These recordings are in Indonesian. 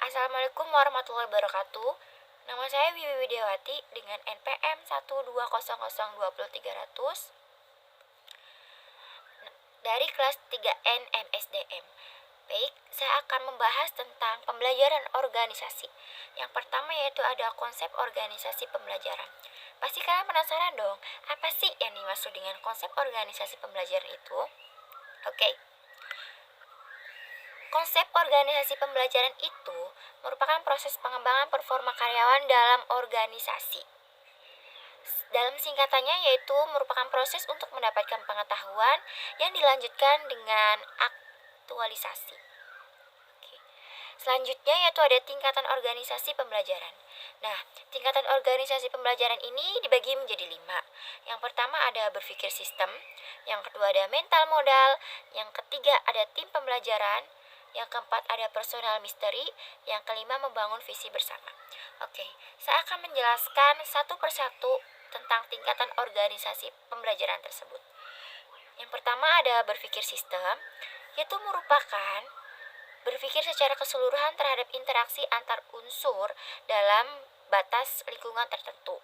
Assalamualaikum warahmatullahi wabarakatuh. Nama saya Wiwi Widiawati dengan NPM 120020300 dari kelas 3N MSDM. Baik, saya akan membahas tentang pembelajaran organisasi. Yang pertama yaitu ada konsep organisasi pembelajaran. Pasti kalian penasaran dong, apa sih yang dimaksud dengan konsep organisasi pembelajaran itu? Oke. Konsep organisasi pembelajaran itu merupakan proses pengembangan performa karyawan dalam organisasi. Dalam singkatannya yaitu merupakan proses untuk mendapatkan pengetahuan yang dilanjutkan dengan aktualisasi. Selanjutnya yaitu ada tingkatan organisasi pembelajaran. Nah, tingkatan organisasi pembelajaran ini dibagi menjadi 5. Yang pertama ada berpikir sistem, yang kedua ada mental modal, yang ketiga ada tim pembelajaran, yang keempat ada personal misteri, yang kelima membangun visi bersama. Oke, saya akan menjelaskan satu persatu tentang tingkatan organisasi pembelajaran tersebut. Yang pertama ada berpikir sistem, yaitu merupakan berpikir secara keseluruhan terhadap interaksi antar unsur dalam batas lingkungan tertentu.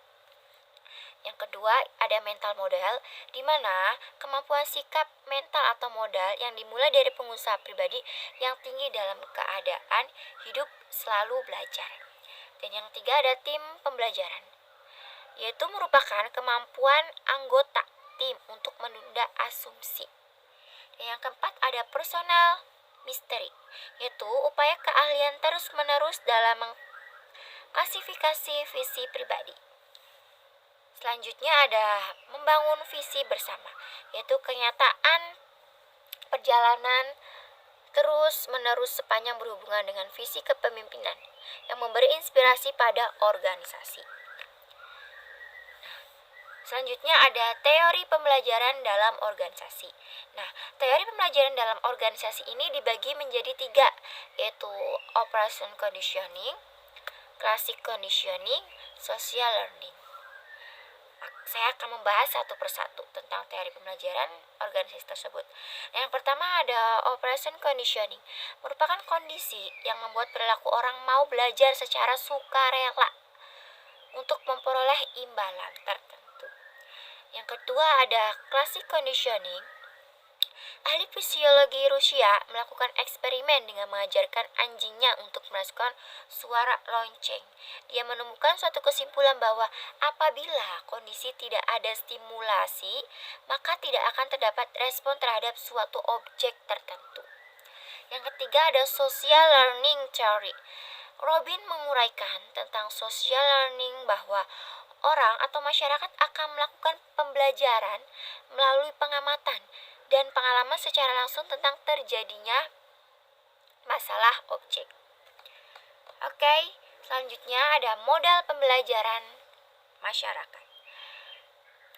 Yang kedua, ada mental modal, di mana kemampuan sikap mental atau modal yang dimulai dari pengusaha pribadi yang tinggi dalam keadaan hidup selalu belajar. Dan yang ketiga, ada tim pembelajaran, yaitu merupakan kemampuan anggota tim untuk menunda asumsi. Dan yang keempat, ada personal misteri, yaitu upaya keahlian terus-menerus dalam mengklasifikasi visi pribadi. Selanjutnya ada membangun visi bersama, yaitu kenyataan perjalanan terus-menerus sepanjang berhubungan dengan visi kepemimpinan yang memberi inspirasi pada organisasi. Selanjutnya ada teori pembelajaran dalam organisasi. Nah, teori pembelajaran dalam organisasi ini dibagi menjadi 3, yaitu operation conditioning, classic conditioning, social learning. Saya akan membahas satu persatu tentang teori pembelajaran organisasi tersebut. Yang pertama ada operation conditioning, merupakan kondisi yang membuat perilaku orang mau belajar secara sukarela untuk memperoleh imbalan tertentu. Yang kedua ada classic conditioning. Ahli fisiologi Rusia melakukan eksperimen dengan mengajarkan anjingnya untuk merasakan suara lonceng. Dia menemukan suatu kesimpulan bahwa apabila kondisi tidak ada stimulasi, maka tidak akan terdapat respon terhadap suatu objek tertentu. Yang ketiga ada social learning theory. Robin menguraikan tentang social learning bahwa orang atau masyarakat akan melakukan pembelajaran melalui pengamatan dan pengalaman secara langsung tentang terjadinya masalah objek. Oke, selanjutnya ada model pembelajaran masyarakat.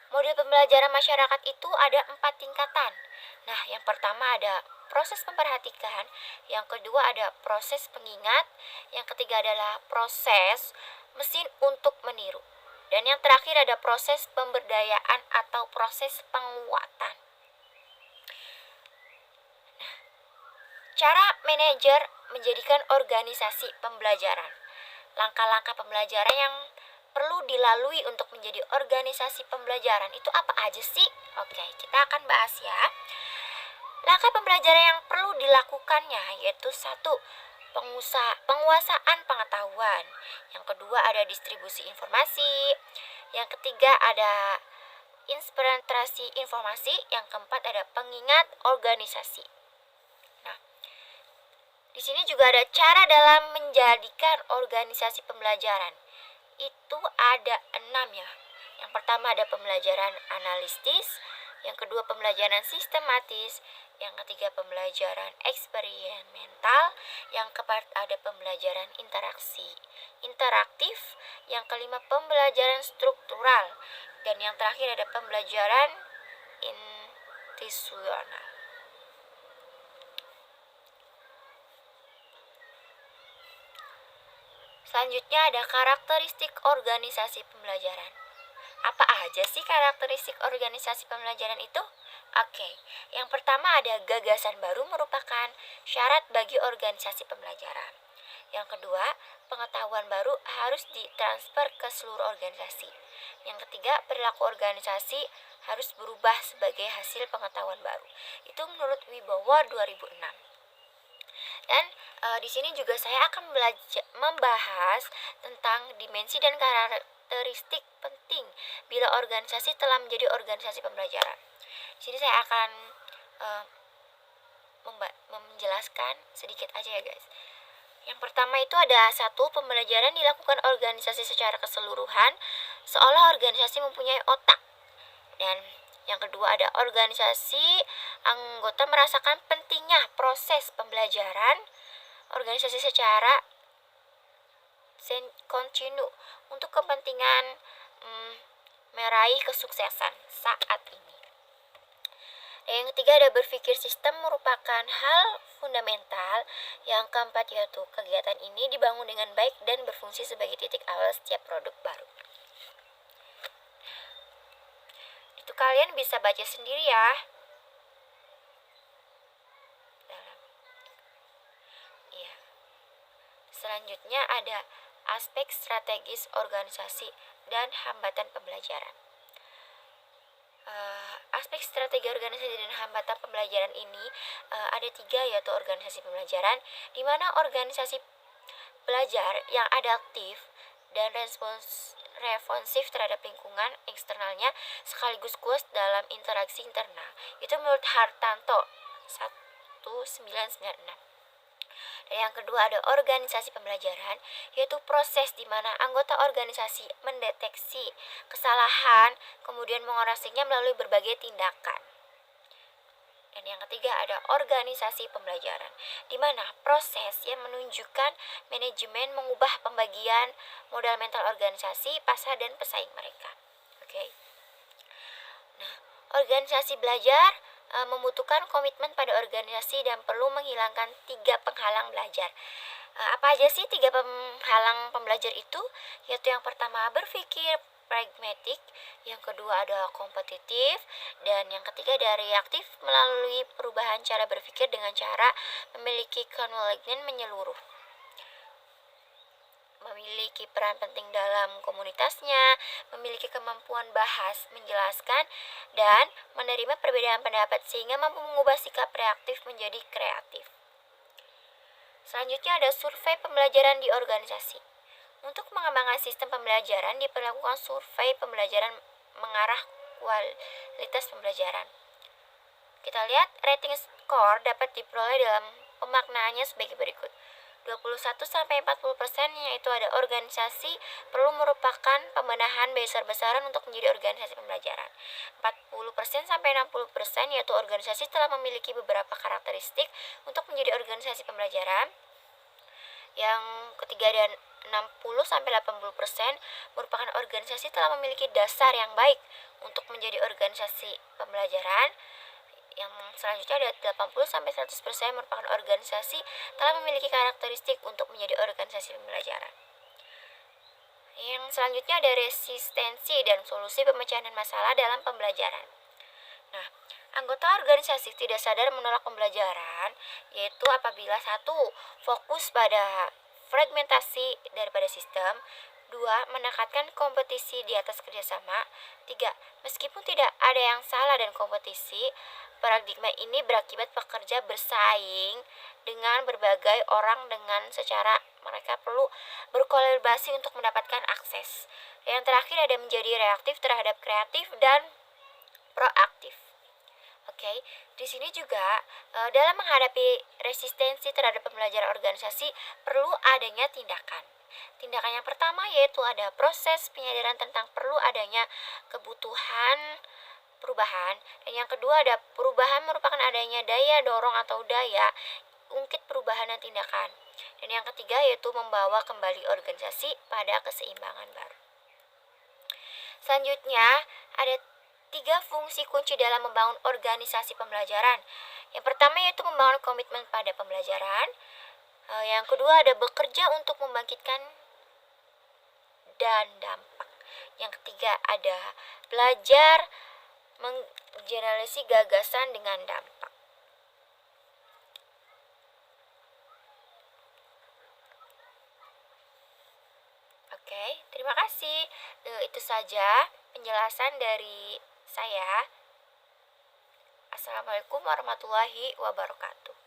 Model pembelajaran masyarakat itu ada 4 tingkatan. Nah, yang pertama ada proses memperhatikan, yang kedua ada proses pengingat, yang ketiga adalah proses mesin untuk meniru, dan yang terakhir ada proses pemberdayaan atau proses penguatan. Cara manajer menjadikan organisasi pembelajaran. Langkah-langkah pembelajaran yang perlu dilalui untuk menjadi organisasi pembelajaran itu apa aja sih? Oke, kita akan bahas ya. Langkah pembelajaran yang perlu dilakukannya yaitu 1. Penguasaan pengetahuan. Yang kedua ada distribusi informasi. Yang ketiga ada implementasi informasi. Yang keempat ada pengingat organisasi. Di sini juga ada cara dalam menjadikan organisasi pembelajaran. Itu ada 6 ya. Yang pertama ada pembelajaran analitis, yang kedua pembelajaran sistematis, yang ketiga pembelajaran eksperimental, yang keempat ada pembelajaran interaktif, yang kelima pembelajaran struktural, dan yang terakhir ada pembelajaran institusional. Selanjutnya ada karakteristik organisasi pembelajaran. Apa aja sih karakteristik organisasi pembelajaran itu? Oke, yang pertama ada gagasan baru merupakan syarat bagi organisasi pembelajaran. Yang kedua, pengetahuan baru harus ditransfer ke seluruh organisasi. Yang ketiga, perilaku organisasi harus berubah sebagai hasil pengetahuan baru. Itu menurut Wibowo 2006. Dan di sini juga saya akan membahas tentang dimensi dan karakteristik penting bila organisasi telah menjadi organisasi pembelajaran. Di sini saya akan menjelaskan sedikit aja ya guys. Yang pertama itu ada satu, pembelajaran dilakukan organisasi secara keseluruhan seolah organisasi mempunyai otak. Dan yang kedua ada organisasi anggota merasakan pentingnya proses pembelajaran organisasi secara kontinu untuk kepentingan meraih kesuksesan saat ini. Dan yang ketiga ada berpikir sistem merupakan hal fundamental. Yang keempat yaitu kegiatan ini dibangun dengan baik dan berfungsi sebagai titik awal setiap produk baru. Itu kalian bisa baca sendiri ya. Iya. Selanjutnya ada aspek strategis organisasi dan hambatan pembelajaran. Aspek strategi organisasi dan hambatan pembelajaran ini ada tiga, yaitu organisasi pembelajaran, di mana organisasi belajar yang adaptif dan responsif terhadap lingkungan eksternalnya sekaligus kuat dalam interaksi internal. Itu menurut Hartanto 1996. Dan yang kedua ada organisasi pembelajaran, yaitu proses di mana anggota organisasi mendeteksi kesalahan, kemudian mengoreksinya melalui berbagai tindakan. Dan yang ketiga ada organisasi pembelajaran, di mana proses yang menunjukkan manajemen mengubah pembagian modal mental organisasi, pasar, dan pesaing mereka. Oke. Nah, organisasi belajar membutuhkan komitmen pada organisasi dan perlu menghilangkan 3 penghalang belajar. Apa aja sih 3 penghalang pembelajar itu? Yaitu yang pertama berpikir pragmatik, yang kedua ada kompetitif, dan yang ketiga ada reaktif melalui perubahan cara berpikir dengan cara memiliki konvergen menyeluruh. Memiliki peran penting dalam komunitasnya, memiliki kemampuan bahas, menjelaskan, dan menerima perbedaan pendapat sehingga mampu mengubah sikap reaktif menjadi kreatif. Selanjutnya ada survei pembelajaran di organisasi. Untuk mengembangkan sistem pembelajaran diperlakukan survei pembelajaran mengarah kualitas pembelajaran. Kita lihat rating skor dapat diperoleh dalam pemaknaannya sebagai berikut. 21-40%, yaitu ada organisasi perlu merupakan pembenahan besar-besaran untuk menjadi organisasi pembelajaran. 40%-60%, yaitu organisasi telah memiliki beberapa karakteristik untuk menjadi organisasi pembelajaran. Yang ketiga ada 60-80% merupakan organisasi telah memiliki dasar yang baik untuk menjadi organisasi pembelajaran. Yang selanjutnya ada 80-100% merupakan organisasi telah memiliki karakteristik untuk menjadi organisasi pembelajaran. Yang selanjutnya ada resistensi dan solusi pemecahan masalah dalam pembelajaran. Nah, anggota organisasi tidak sadar menolak pembelajaran, yaitu apabila 1. Fokus pada fragmentasi daripada sistem, 2. Menekankan kompetisi di atas kerjasama, 3. Meskipun tidak ada yang salah dan kompetisi, paradigma ini berakibat pekerja bersaing dengan berbagai orang dengan secara mereka perlu berkolaborasi untuk mendapatkan akses. Yang terakhir ada menjadi reaktif terhadap kreatif dan proaktif. Oke, di sini juga dalam menghadapi resistensi terhadap pembelajaran organisasi perlu adanya tindakan. Tindakan yang pertama yaitu ada proses penyadaran tentang perlu adanya kebutuhan perubahan, dan yang kedua ada perubahan merupakan adanya daya dorong atau daya ungkit perubahan dan tindakan, dan yang ketiga yaitu membawa kembali organisasi pada keseimbangan baru. Selanjutnya ada 3 fungsi kunci dalam membangun organisasi pembelajaran. Yang pertama yaitu membangun komitmen pada pembelajaran. Yang kedua ada bekerja untuk membangkitkan dan dampak. Yang ketiga ada belajar menggeneralisasi gagasan dengan dampak. Oke, terima kasih. Itu saja penjelasan dari saya. Assalamualaikum warahmatullahi wabarakatuh.